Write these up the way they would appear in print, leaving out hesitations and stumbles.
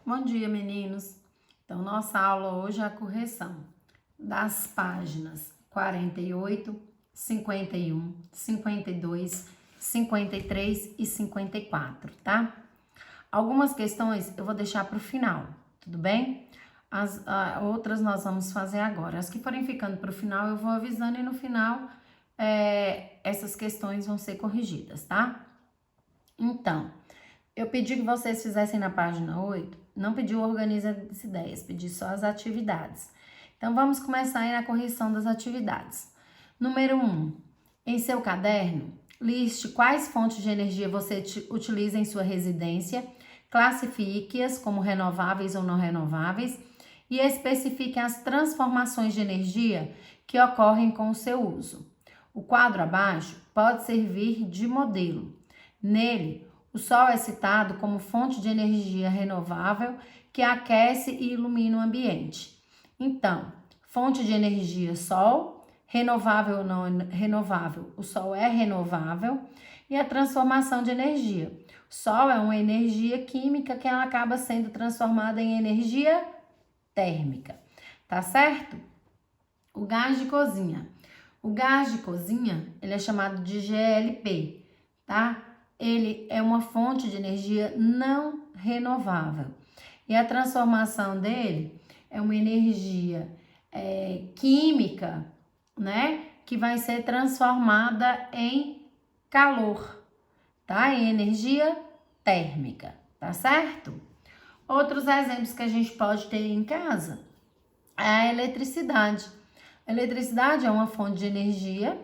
Bom dia, meninos. Então, nossa aula hoje é a correção das páginas 48, 51, 52, 53 e 54, tá? Algumas questões eu vou deixar para o final, tudo bem? As outras nós vamos fazer agora. As que forem ficando para o final, eu vou avisando e no final essas questões vão ser corrigidas, tá? Então, eu pedi que vocês fizessem na página 8, não pedi o organiza as ideias, pedi só as atividades. Então, vamos começar aí na correção das atividades. Número 1, em seu caderno, liste quais fontes de energia você utiliza em sua residência, classifique-as como renováveis ou não renováveis e especifique as transformações de energia que ocorrem com o seu uso. O quadro abaixo pode servir de modelo. Nele, o sol é citado como fonte de energia renovável que aquece e ilumina o ambiente. Então, fonte de energia sol, renovável ou não renovável, o sol é renovável, e a transformação de energia. O sol é uma energia química que ela acaba sendo transformada em energia térmica, tá certo? O gás de cozinha. O gás de cozinha, ele é chamado de GLP, tá? Ele é uma fonte de energia não renovável. E a transformação dele é uma energia química, né? Que vai ser transformada em calor, tá? Em energia térmica, tá certo? Outros exemplos que a gente pode ter em casa é a eletricidade. A eletricidade é uma fonte de energia,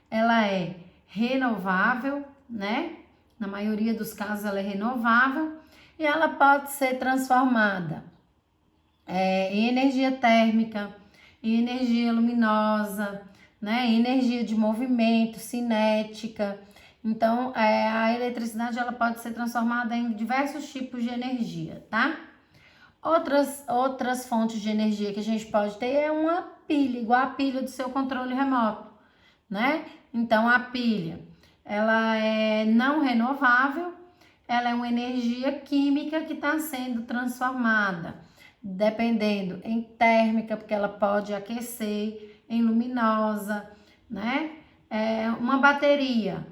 ela é renovável, né? Na maioria dos casos ela é renovável e ela pode ser transformada em energia térmica, em energia luminosa, né? Em energia de movimento, cinética. Então, a eletricidade ela pode ser transformada em diversos tipos de energia, tá? Outras fontes de energia que a gente pode ter é uma pilha, igual a pilha do seu controle remoto, né? Então, a pilha, ela é não renovável, ela é uma energia química que está sendo transformada, dependendo em térmica, porque ela pode aquecer, em luminosa, né? Uma bateria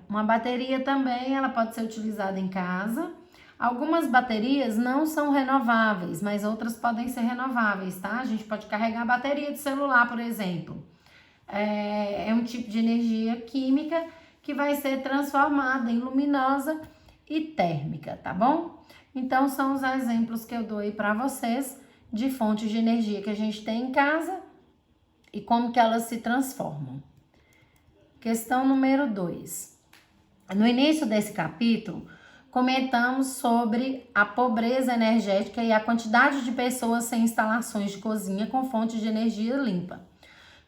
também, ela pode ser utilizada em casa. Algumas baterias não são renováveis, mas outras podem ser renováveis, tá? A gente pode carregar a bateria de celular, por exemplo. É um tipo de energia química que vai ser transformada em luminosa e térmica, tá bom? Então, são os exemplos que eu dou aí para vocês de fontes de energia que a gente tem em casa e como que elas se transformam. Questão número 2. No início desse capítulo, comentamos sobre a pobreza energética e a quantidade de pessoas sem instalações de cozinha com fontes de energia limpa,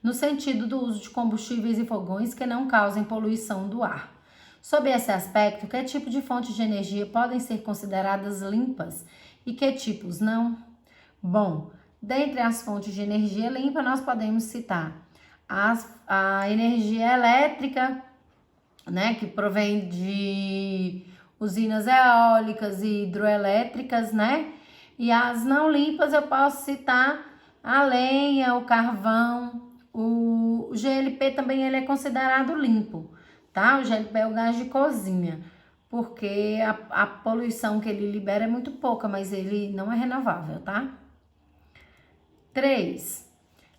no sentido do uso de combustíveis e fogões que não causem poluição do ar. Sob esse aspecto, que tipo de fontes de energia podem ser consideradas limpas e que tipos não? Bom, dentre as fontes de energia limpa, nós podemos citar a energia elétrica, né, que provém de usinas eólicas e hidroelétricas, né? E as não limpas eu posso citar a lenha, o carvão, o GLP também ele é considerado limpo, tá? O GLP é o gás de cozinha, porque a poluição que ele libera é muito pouca, mas ele não é renovável, tá? 3.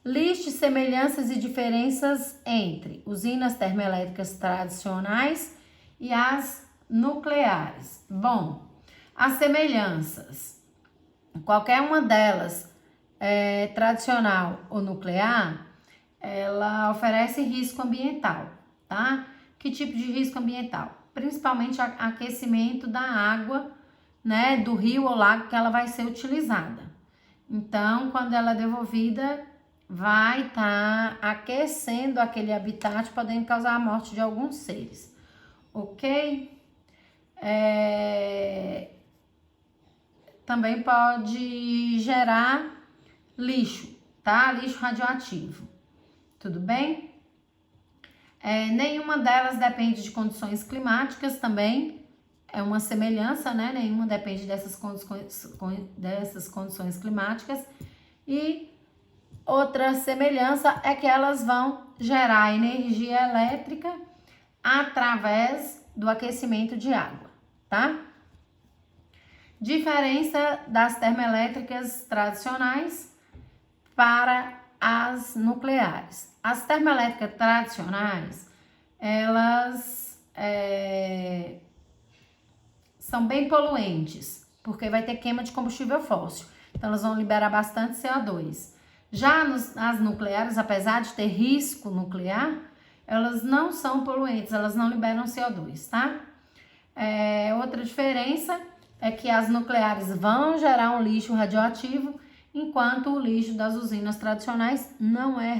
Liste semelhanças e diferenças entre usinas termoelétricas tradicionais e as nucleares. Bom, as semelhanças, qualquer uma delas, tradicional ou nuclear, ela oferece risco ambiental, tá? Que tipo de risco ambiental? Principalmente aquecimento da água, né, do rio ou lago que ela vai ser utilizada. Então, quando ela é devolvida, vai estar aquecendo aquele habitat, podendo causar a morte de alguns seres, ok? Também pode gerar lixo, tá? Lixo radioativo, tudo bem? Nenhuma delas depende de condições climáticas também, é uma semelhança, né? Nenhuma depende dessas condições climáticas. E outra semelhança é que elas vão gerar energia elétrica através do aquecimento de água, tá? Diferença das termoelétricas tradicionais para as nucleares. As termoelétricas tradicionais, elas são bem poluentes, porque vai ter queima de combustível fóssil. Então, elas vão liberar bastante CO2. Já as nucleares, apesar de ter risco nuclear, elas não são poluentes, elas não liberam CO2, tá? Outra diferença é que as nucleares vão gerar um lixo radioativo, enquanto o lixo das usinas tradicionais não é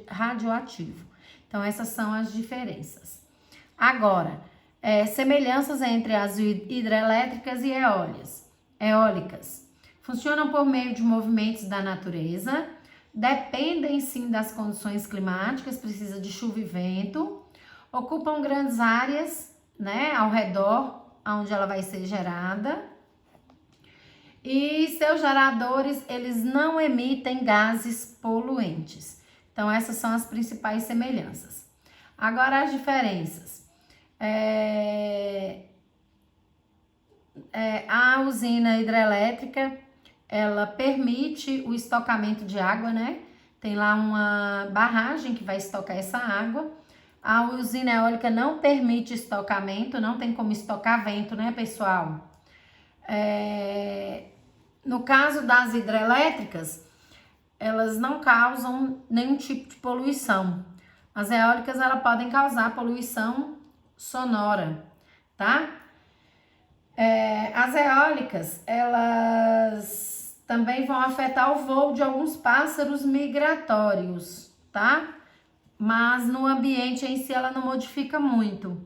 radioativo. Então, essas são as diferenças. Agora, semelhanças entre as hidrelétricas e eólicas. Funcionam por meio de movimentos da natureza, dependem sim das condições climáticas, precisa de chuva e vento, ocupam grandes áreas, né, ao redor, onde ela vai ser gerada. E seus geradores, eles não emitem gases poluentes. Então, essas são as principais semelhanças. Agora, as diferenças. A usina hidrelétrica, ela permite o estocamento de água, né? Tem lá uma barragem que vai estocar essa água. A usina eólica não permite estocamento, não tem como estocar vento, né, pessoal? No caso das hidrelétricas, elas não causam nenhum tipo de poluição. As eólicas, elas podem causar poluição sonora, tá? As eólicas, elas também vão afetar o voo de alguns pássaros migratórios, tá? Mas no ambiente em si ela não modifica muito.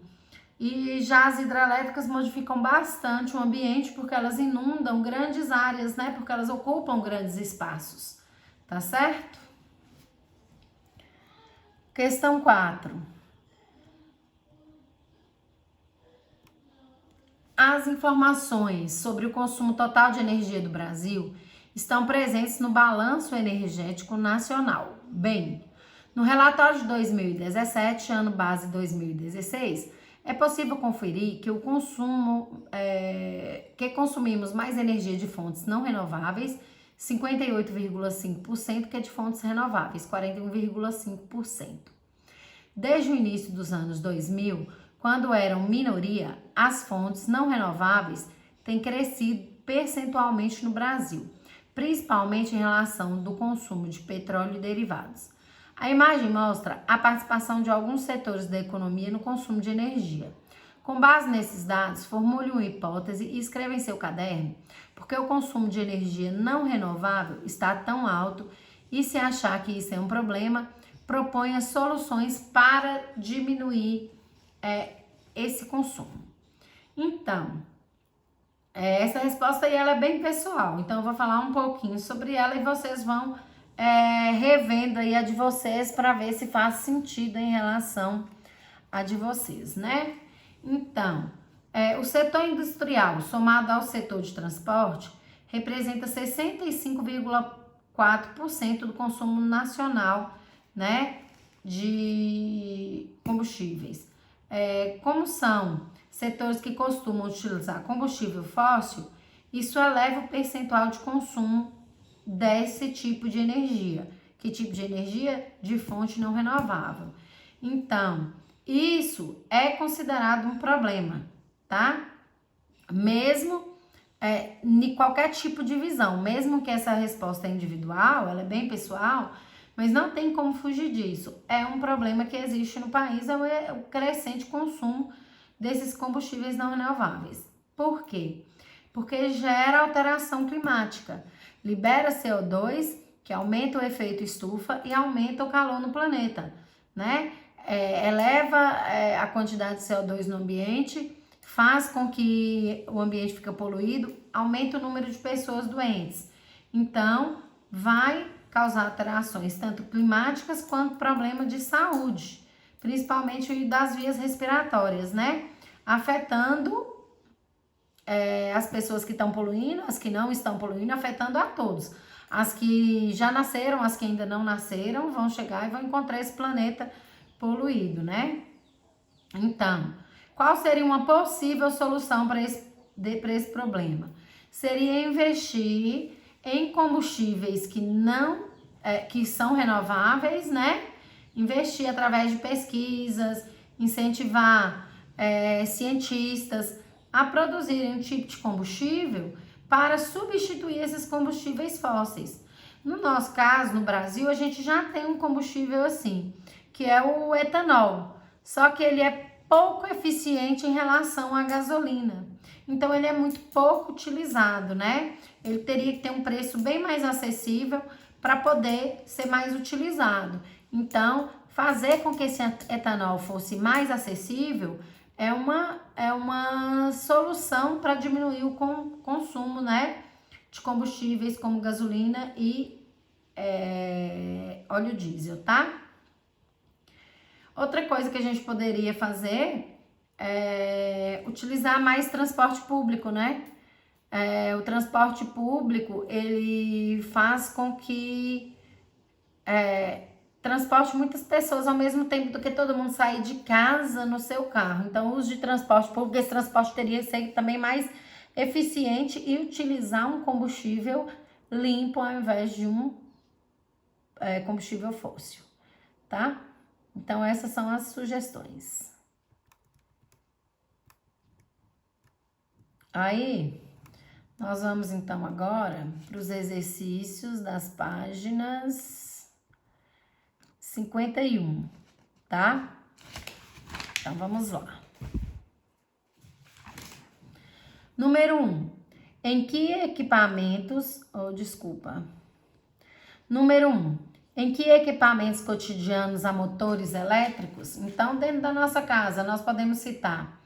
E já as hidrelétricas modificam bastante o ambiente porque elas inundam grandes áreas, né? Porque elas ocupam grandes espaços, tá certo? Questão 4. As informações sobre o consumo total de energia do Brasil estão presentes no Balanço Energético Nacional. Bem, no relatório de 2017, ano base 2016, é possível conferir que que consumimos mais energia de fontes não renováveis, 58,5%, que é de fontes renováveis, 41,5%. Desde o início dos anos 2000, quando eram minoria, as fontes não renováveis têm crescido percentualmente no Brasil, principalmente em relação do consumo de petróleo e derivados. A imagem mostra a participação de alguns setores da economia no consumo de energia. Com base nesses dados, formule uma hipótese e escreva em seu caderno porque o consumo de energia não renovável está tão alto e, se achar que isso é um problema, proponha soluções para diminuir esse consumo. Então, essa resposta aí ela é bem pessoal, então eu vou falar um pouquinho sobre ela e vocês vão revendo aí a de vocês para ver se faz sentido em relação a de vocês, né? Então, o setor industrial somado ao setor de transporte representa 65,4% do consumo nacional, né, de combustíveis. Como são setores que costumam utilizar combustível fóssil, isso eleva o percentual de consumo desse tipo de energia. Que tipo de energia? De fonte não renovável. Então, isso é considerado um problema, tá? Mesmo em qualquer tipo de visão, mesmo que essa resposta é individual, ela é bem pessoal, mas não tem como fugir disso. É um problema que existe no país, é o crescente consumo desses combustíveis não renováveis. Por quê? Porque gera alteração climática. Libera CO2, que aumenta o efeito estufa e aumenta o calor no planeta, né? Eleva a quantidade de CO2 no ambiente, faz com que o ambiente fique poluído, aumenta o número de pessoas doentes. Então, vai causar alterações tanto climáticas quanto problema de saúde, principalmente das vias respiratórias, né? Afetando as pessoas que estão poluindo, as que não estão poluindo, afetando a todos. As que já nasceram, as que ainda não nasceram, vão chegar e vão encontrar esse planeta poluído, né? Então, qual seria uma possível solução para esse problema? Seria investir em combustíveis que não que são renováveis, né? Investir através de pesquisas, incentivar cientistas a produzirem um tipo de combustível para substituir esses combustíveis fósseis. No nosso caso, no Brasil, a gente já tem um combustível assim, que é o etanol. Só que ele é pouco eficiente em relação à gasolina. Então, ele é muito pouco utilizado, né? Ele teria que ter um preço bem mais acessível para poder ser mais utilizado. Então, fazer com que esse etanol fosse mais acessível é uma solução para diminuir o consumo, né, de combustíveis como gasolina e óleo diesel, tá? Outra coisa que a gente poderia fazer é utilizar mais transporte público, né? O transporte público, ele faz com que transporte muitas pessoas ao mesmo tempo do que todo mundo sair de casa no seu carro. Então, o uso de transporte público, esse transporte teria que ser também mais eficiente e utilizar um combustível limpo ao invés de um combustível fóssil, tá? Então, essas são as sugestões. Aí, nós vamos então agora para os exercícios das páginas 51, tá? Então, vamos lá. Número 1. Em que equipamentos... Número 1. Em que equipamentos cotidianos há motores elétricos? Então, dentro da nossa casa, nós podemos citar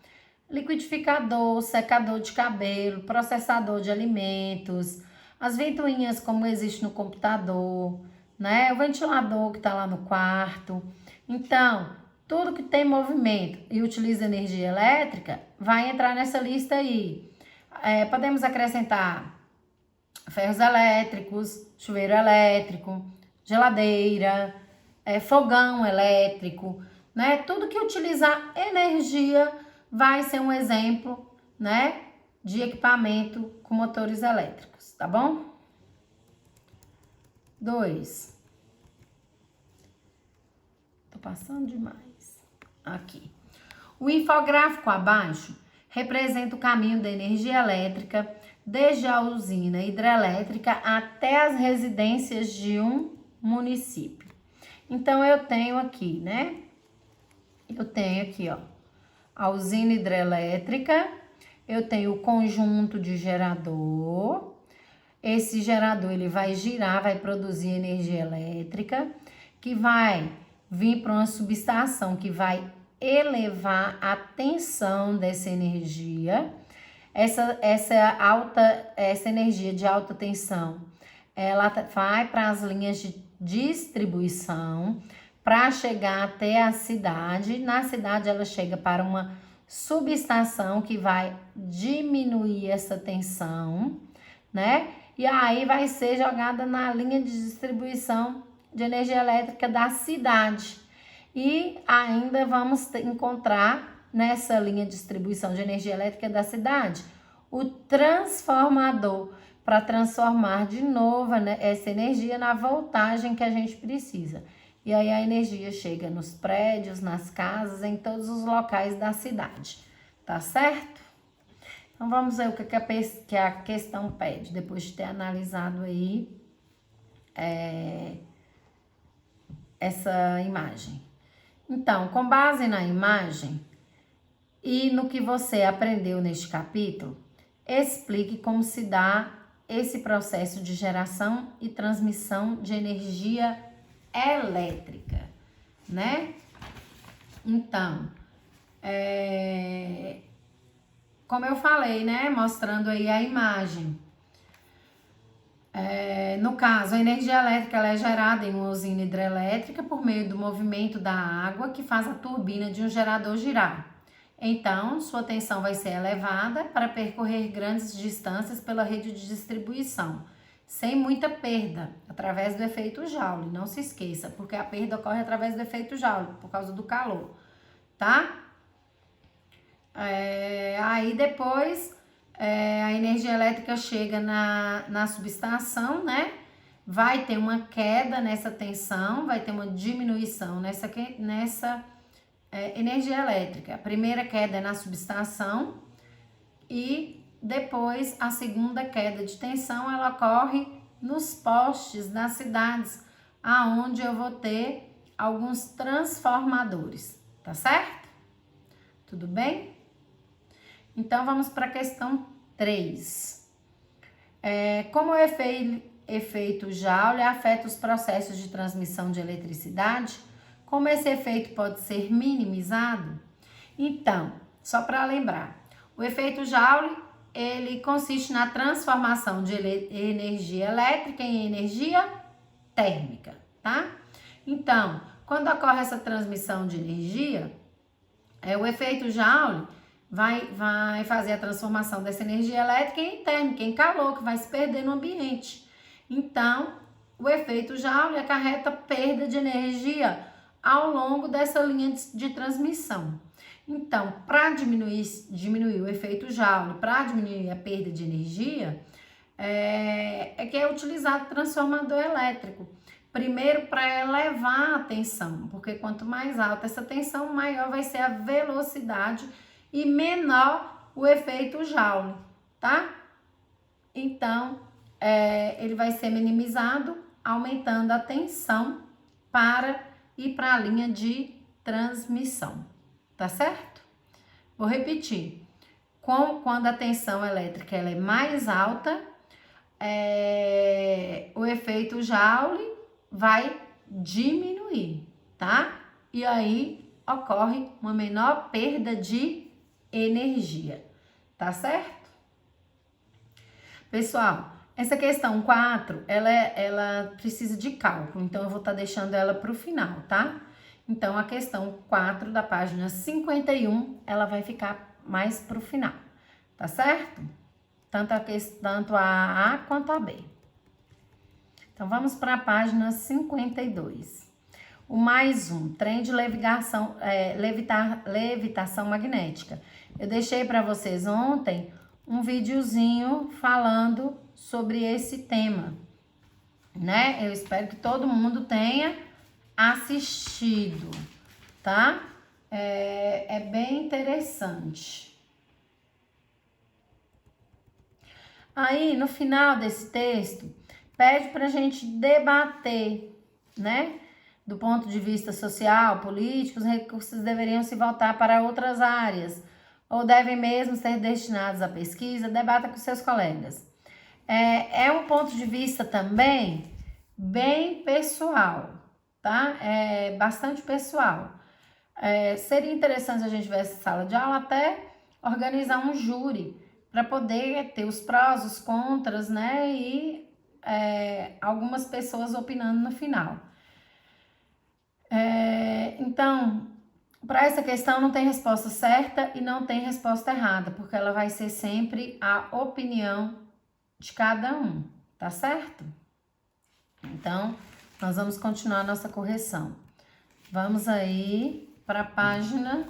liquidificador, secador de cabelo, processador de alimentos, as ventoinhas como existe no computador, né? O ventilador que está lá no quarto. Então, tudo que tem movimento e utiliza energia elétrica vai entrar nessa lista aí. Podemos acrescentar ferros elétricos, chuveiro elétrico, geladeira, fogão elétrico, né? Tudo que utilizar energia vai ser um exemplo, né, de equipamento com motores elétricos, tá bom? 2. Tô passando demais. Aqui. O infográfico abaixo representa o caminho da energia elétrica desde a usina hidrelétrica até as residências de um município. Então, eu tenho aqui, né? Eu tenho aqui, ó, a usina hidrelétrica, eu tenho o conjunto de gerador. Esse gerador, ele vai girar, vai produzir energia elétrica, que vai vir para uma subestação que vai elevar a tensão dessa energia. Essa energia de alta tensão, ela vai para as linhas de distribuição para chegar até a cidade. Na cidade, ela chega para uma subestação que vai diminuir essa tensão, né? E aí vai ser jogada na linha de distribuição de energia elétrica da cidade. E ainda vamos encontrar nessa linha de distribuição de energia elétrica da cidade o transformador para transformar de novo, né, essa energia na voltagem que a gente precisa. E aí a energia chega nos prédios, nas casas, em todos os locais da cidade. Tá certo? Então vamos ver o que a questão pede, depois de ter analisado aí essa imagem. Então, com base na imagem e no que você aprendeu neste capítulo, explique como se dá esse processo de geração e transmissão de energia elétrica, né? Então, como eu falei, né? Mostrando aí a imagem. No caso, a energia elétrica ela é gerada em uma usina hidrelétrica por meio do movimento da água que faz a turbina de um gerador girar. Então, sua tensão vai ser elevada para percorrer grandes distâncias pela rede de distribuição, sem muita perda, através do efeito Joule. Não se esqueça, porque a perda ocorre através do efeito Joule, por causa do calor, tá? Aí depois a energia elétrica chega na subestação, né? Vai ter uma queda nessa tensão, vai ter uma diminuição nessa energia elétrica. A primeira queda é na subestação e depois a segunda queda de tensão ela ocorre nos postes das cidades, aonde eu vou ter alguns transformadores, tá certo? Tudo bem? Então, vamos para a questão 3. Como o efeito Joule afeta os processos de transmissão de eletricidade, como esse efeito pode ser minimizado? Então, só para lembrar, o efeito Joule, ele consiste na transformação de energia elétrica em energia térmica, tá? Então, quando ocorre essa transmissão de energia, o efeito Joule vai fazer a transformação dessa energia elétrica em térmica, em calor, que vai se perder no ambiente. Então, o efeito Joule acarreta perda de energia ao longo dessa linha de transmissão. Então, para diminuir o efeito Joule, para diminuir a perda de energia, que é utilizado transformador elétrico. Primeiro, para elevar a tensão, porque quanto mais alta essa tensão, maior vai ser a velocidade e menor o efeito Joule, tá? Então, ele vai ser minimizado, aumentando a tensão para ir para a linha de transmissão, tá certo? Vou repetir. Quando a tensão elétrica ela é mais alta, o efeito Joule vai diminuir, tá? E aí ocorre uma menor perda de energia, tá certo? Pessoal, essa questão 4, ela precisa de cálculo, então eu vou estar deixando ela para o final, tá? Então, a questão 4 da página 51, ela vai ficar mais para o final, tá certo? Tanto a A quanto a B. Então, vamos para a página 52. O mais um, trem de levitação magnética. Eu deixei para vocês ontem um videozinho falando sobre esse tema, né? Eu espero que todo mundo tenha assistido, tá? É bem interessante. Aí, no final desse texto, pede pra gente debater, né? Do ponto de vista social, político, os recursos deveriam se voltar para outras áreas ou devem mesmo ser destinados à pesquisa. Debata com seus colegas. É um ponto de vista também bem pessoal, tá? É bastante pessoal. Seria interessante a gente ver essa sala de aula até organizar um júri para poder ter os prós, os contras, né? E algumas pessoas opinando no final. Então, para essa questão não tem resposta certa e não tem resposta errada, porque ela vai ser sempre a opinião de cada um, tá certo? Então, nós vamos continuar a nossa correção. Vamos aí para a página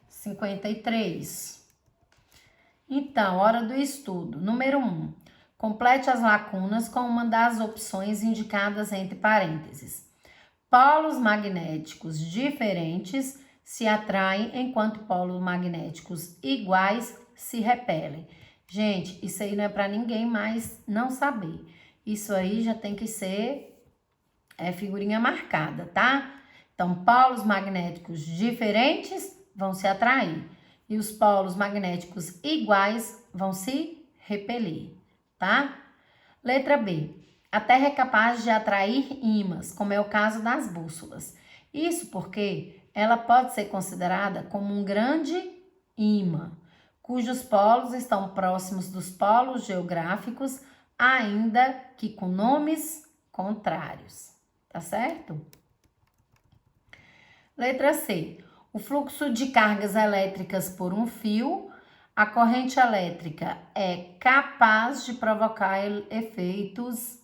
53. Então, hora do estudo. Número 1. Complete as lacunas com uma das opções indicadas entre parênteses. Polos magnéticos diferentes se atraem enquanto polos magnéticos iguais se repelem. Gente, isso aí não é para ninguém mais não saber. Isso aí já tem que ser figurinha marcada, tá? Então, polos magnéticos diferentes vão se atrair e os polos magnéticos iguais vão se repelir, tá? Letra B. A Terra é capaz de atrair ímãs, como é o caso das bússolas. Isso porque ela pode ser considerada como um grande ímã, cujos polos estão próximos dos polos geográficos, ainda que com nomes contrários. Tá certo? Letra C. O fluxo de cargas elétricas por um fio, a corrente elétrica é capaz de provocar efeitos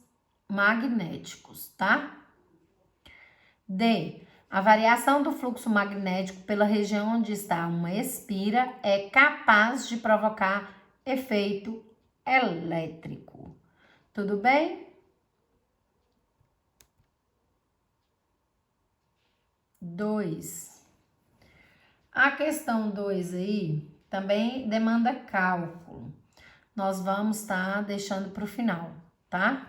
magnéticos, tá? D. A variação do fluxo magnético pela região onde está uma espira é capaz de provocar efeito elétrico. Tudo bem? 2. A questão 2 aí também demanda cálculo. Nós vamos estar deixando para o final, tá?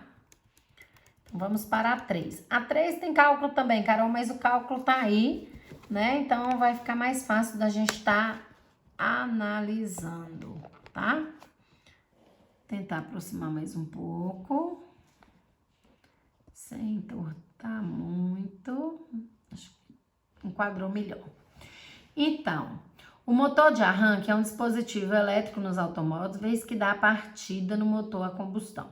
Então, vamos para a 3. A 3 tem cálculo também, Carol, mas o cálculo tá aí, né? Então, vai ficar mais fácil da gente estar analisando, tá? Tentar aproximar mais um pouco. Sem entortar muito. Acho que enquadrou melhor. Então, o motor de arranque é um dispositivo elétrico nos automóveis que dá partida no motor a combustão.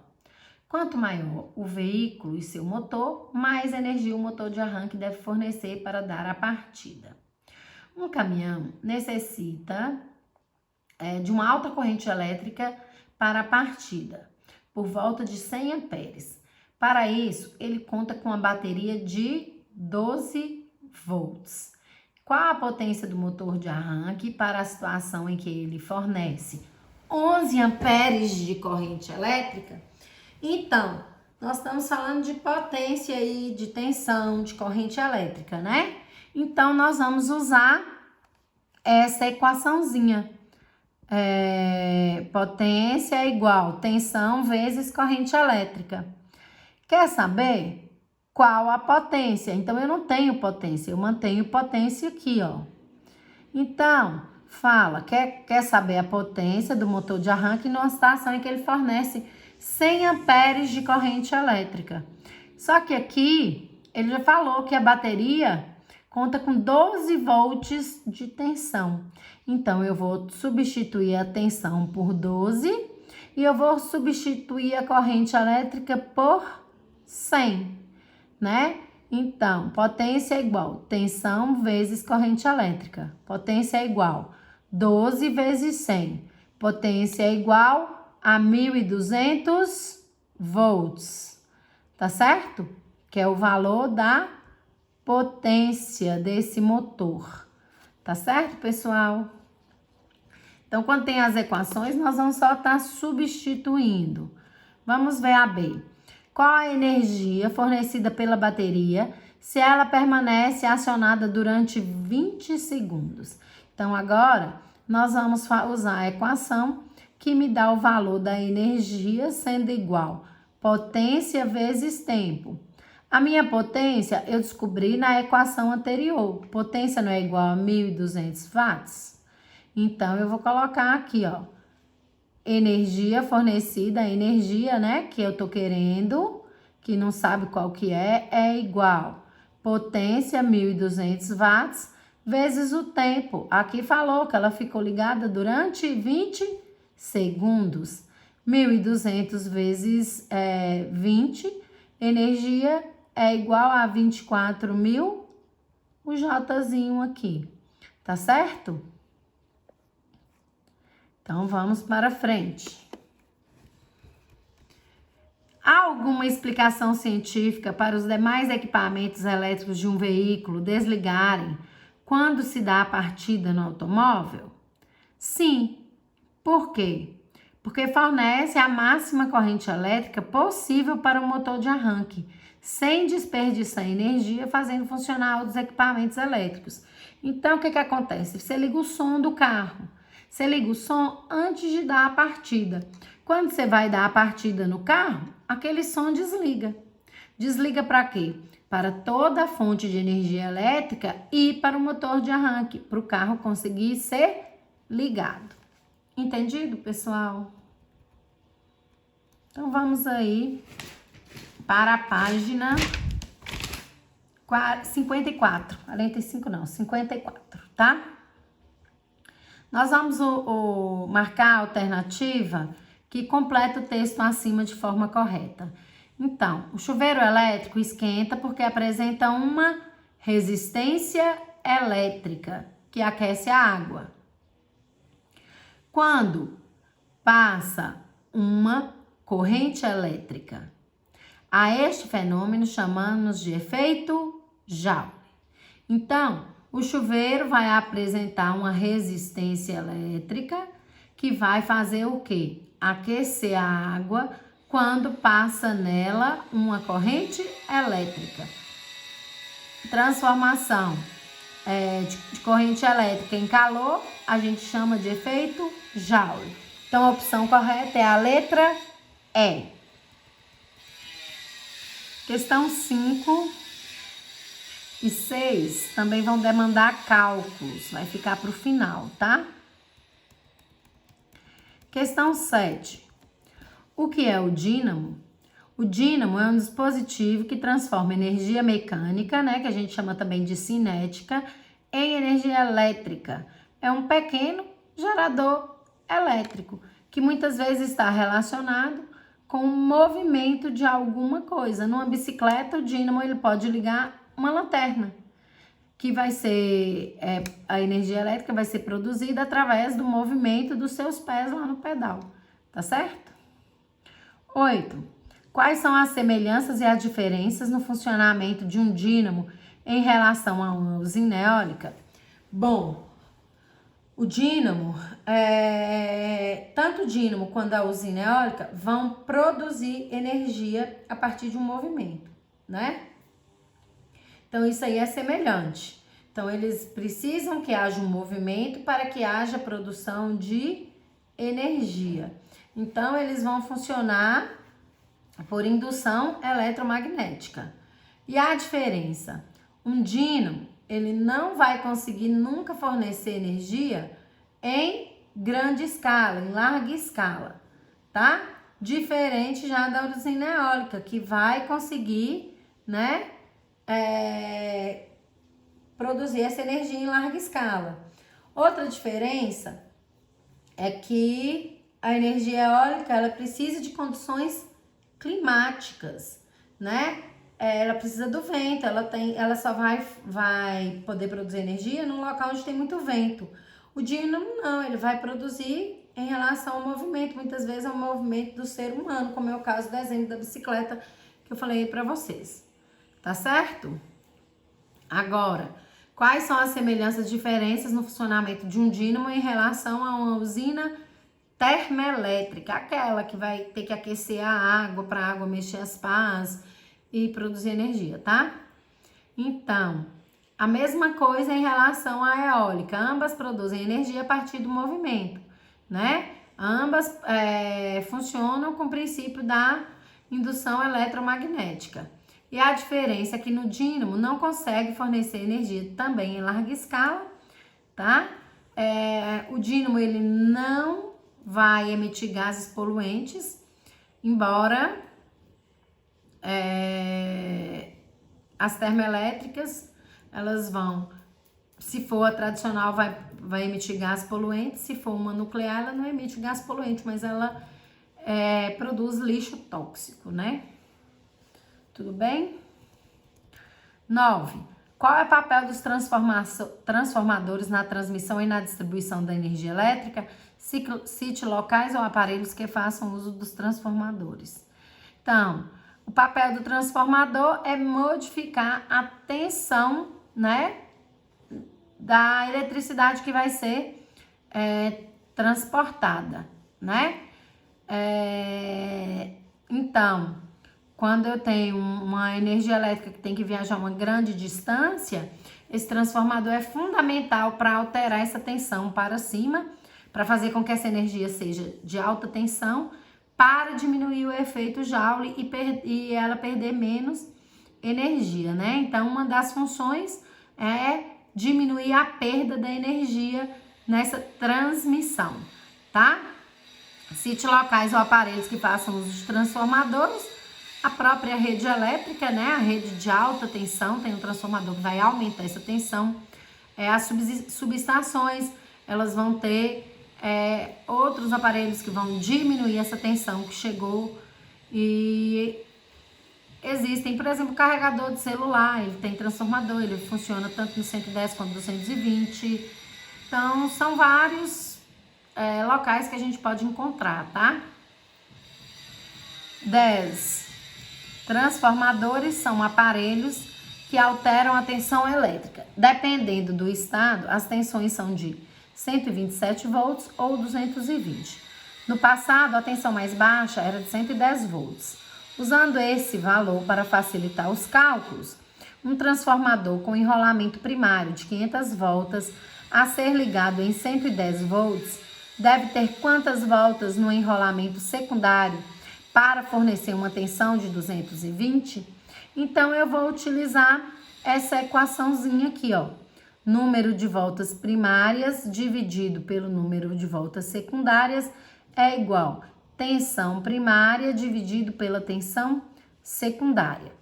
Quanto maior o veículo e seu motor, mais energia o motor de arranque deve fornecer para dar a partida. Um caminhão necessita de uma alta corrente elétrica para a partida, por volta de 100 amperes. Para isso, ele conta com uma bateria de 12 volts. Qual a potência do motor de arranque para a situação em que ele fornece 11 amperes de corrente elétrica? Então, nós estamos falando de potência aí, de tensão, de corrente elétrica, né? Então, nós vamos usar essa equaçãozinha. Potência é igual tensão vezes corrente elétrica. Quer saber qual a potência? Então, eu não tenho potência, eu mantenho potência aqui, ó. Então, fala, quer saber a potência do motor de arranque numa situação em que ele fornece 100 amperes de corrente elétrica. Só que aqui, ele já falou que a bateria conta com 12 volts de tensão. Então, eu vou substituir a tensão por 12 e eu vou substituir a corrente elétrica por 100, né? Então, potência é igual tensão vezes corrente elétrica. Potência é igual 12 vezes 100. Potência é igual a 1.200 volts, tá certo? Que é o valor da potência desse motor, tá certo, pessoal? Então, quando tem as equações, nós vamos só estar substituindo. Vamos ver a B. Qual a energia fornecida pela bateria se ela permanece acionada durante 20 segundos? Então, agora, nós vamos usar a equação que me dá o valor da energia sendo igual potência vezes tempo. A minha potência eu descobri na equação anterior. Potência não é igual a 1.200 watts? Então, eu vou colocar aqui, ó, energia fornecida, energia, né, que eu tô querendo, que não sabe qual que é igual potência 1.200 watts vezes o tempo. Aqui falou que ela ficou ligada durante 20 segundos. 1.200 vezes 20, energia é igual a 24.000, o Jzinho aqui, tá certo? Então, vamos para frente. Há alguma explicação científica para os demais equipamentos elétricos de um veículo desligarem quando se dá a partida no automóvel? Sim. Por quê? Porque fornece a máxima corrente elétrica possível para o motor de arranque, sem desperdiçar energia fazendo funcionar os equipamentos elétricos. Então, o que acontece? Você liga o som do carro. Você liga o som antes de dar a partida. Quando você vai dar a partida no carro, aquele som desliga. Desliga para quê? Para toda a fonte de energia elétrica e para o motor de arranque, para o carro conseguir ser ligado. Entendido, pessoal? Então, vamos aí para a página 54. 45 não, 54, tá? Nós vamos marcar a alternativa que completa o texto acima de forma correta. Então, o chuveiro elétrico esquenta porque apresenta uma resistência elétrica. que aquece a água. Quando passa uma corrente elétrica, a este fenômeno chamamos de efeito Joule. Então, o chuveiro vai apresentar uma resistência elétrica que vai fazer o quê? Aquecer a água quando passa nela uma corrente elétrica. Transformação de corrente elétrica em calor, a gente chama de efeito Joule. Então, a opção correta é a letra E. Questão 5 e 6 também vão demandar cálculos, vai ficar para o final, tá? Questão 7. O que é o dínamo? O dínamo é um dispositivo que transforma energia mecânica, né, que a gente chama também de cinética, em energia elétrica. É um pequeno gerador elétrico que muitas vezes está relacionado com o movimento de alguma coisa. Numa bicicleta, o dínamo ele pode ligar uma lanterna, que vai ser, a energia elétrica vai ser produzida através do movimento dos seus pés lá no pedal, tá certo? 8. Quais são as semelhanças e as diferenças no funcionamento de um dínamo em relação a uma usina eólica? Bom, o dínamo, tanto o dínamo quanto a usina eólica vão produzir energia a partir de um movimento, né? Então, isso aí é semelhante. Então, eles precisam que haja um movimento para que haja produção de energia. Então, eles vão funcionar por indução eletromagnética. E a diferença? Um dínamo, ele não vai conseguir nunca fornecer energia em grande escala, em larga escala, tá? Diferente já da usina eólica, que vai conseguir, né, produzir essa energia em larga escala. Outra diferença é que a energia eólica, ela precisa de condições climáticas, né? Ela precisa do vento, ela só vai poder produzir energia num local onde tem muito vento. O dínamo não, ele vai produzir em relação ao movimento, muitas vezes é um movimento do ser humano, como é o caso do exemplo da bicicleta que eu falei para vocês. Tá certo? Agora, quais são as semelhanças e diferenças no funcionamento de um dínamo em relação a uma usina termoelétrica, aquela que vai ter que aquecer a água para a água mexer as pás e produzir energia, tá? Então, a mesma coisa em relação à eólica, ambas produzem energia a partir do movimento, né? Ambas funcionam com o princípio da indução eletromagnética. E a diferença é que no dínamo não consegue fornecer energia também em larga escala, tá? O dínamo ele não vai emitir gases poluentes, embora as termoelétricas, elas vão, se for a tradicional, vai emitir gás poluente, se for uma nuclear, ela não emite gás poluente, mas ela produz lixo tóxico, né? Tudo bem? 9. Qual é o papel dos transformadores na transmissão e na distribuição da energia elétrica? Cite locais ou aparelhos que façam uso dos transformadores. Então, o papel do transformador é modificar a tensão, né, da eletricidade que vai ser transportada, né? Então, quando eu tenho uma energia elétrica que tem que viajar uma grande distância, esse transformador é fundamental para alterar essa tensão para cima, para fazer com que essa energia seja de alta tensão, para diminuir o efeito Joule e ela perder menos energia, né? Então, uma das funções é diminuir a perda da energia nessa transmissão, tá? Cite locais ou aparelhos que façam uso de transformadores. A própria rede elétrica, né? A rede de alta tensão tem um transformador que vai aumentar essa tensão. As subestações, elas vão ter outros aparelhos que vão diminuir essa tensão que chegou. E Existem, por exemplo, carregador de celular, ele tem transformador, ele funciona tanto no 110 quanto no 220. Então, são vários locais que a gente pode encontrar, tá? 10. Transformadores são aparelhos que alteram a tensão elétrica. Dependendo do estado, as tensões são de 127 volts ou 220. No passado, a tensão mais baixa era de 110 volts. Usando esse valor para facilitar os cálculos, um transformador com enrolamento primário de 500 voltas a ser ligado em 110 volts deve ter quantas voltas no enrolamento secundário para fornecer uma tensão de 220? Então, eu vou utilizar essa equaçãozinha aqui, ó. Número de voltas primárias dividido pelo número de voltas secundárias é igual tensão primária dividido pela tensão secundária.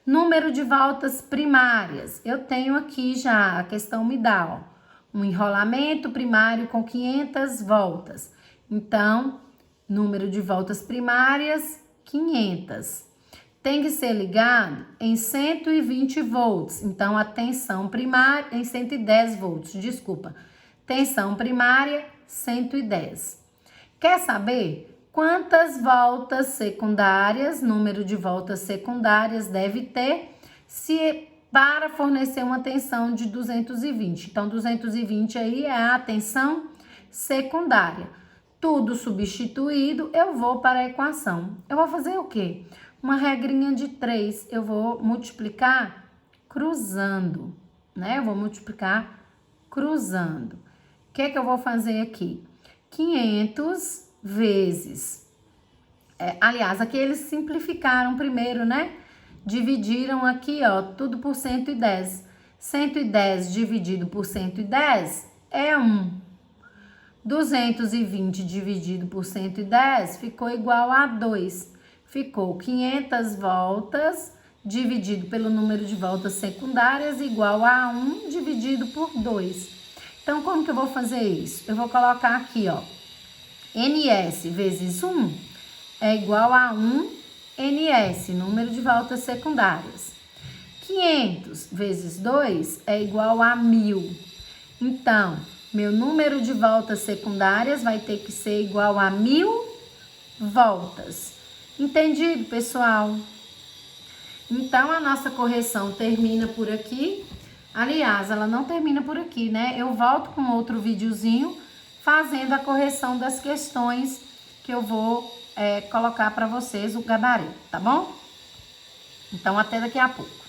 Número de voltas primárias. Eu tenho aqui já, a questão me dá, ó, um enrolamento primário com 500 voltas. Então, número de voltas primárias, 500. Tem que ser ligado em 120 volts. Então, a tensão primária, em 110 volts, desculpa. Tensão primária, 110. Quer saber quantas voltas secundárias, número de voltas secundárias deve ter para fornecer uma tensão de 220. Então, 220 aí é a tensão secundária. Tudo substituído, eu vou para a equação. Eu vou fazer o quê? Uma regrinha de 3. Eu vou multiplicar cruzando, né? Eu vou multiplicar cruzando. O que é que eu vou fazer aqui? 500 vezes. Aliás, aqui eles simplificaram primeiro, né? Dividiram aqui, ó, tudo por 110. 110 dividido por 110 é 1. 220 dividido por 110 ficou igual a 2. Ficou 500 voltas dividido pelo número de voltas secundárias igual a 1 dividido por 2. Então, como que eu vou fazer isso? Eu vou colocar aqui, ó, NS vezes 1 é igual a 1 NS, número de voltas secundárias. 500 vezes 2 é igual a 1000. Então, meu número de voltas secundárias vai ter que ser igual a 1000 voltas. Entendido, pessoal? Então, a nossa correção termina por aqui. Aliás, ela não termina por aqui, né? Eu volto com outro videozinho fazendo a correção das questões que eu vou colocar para vocês o gabarito, tá bom? Então, até daqui a pouco.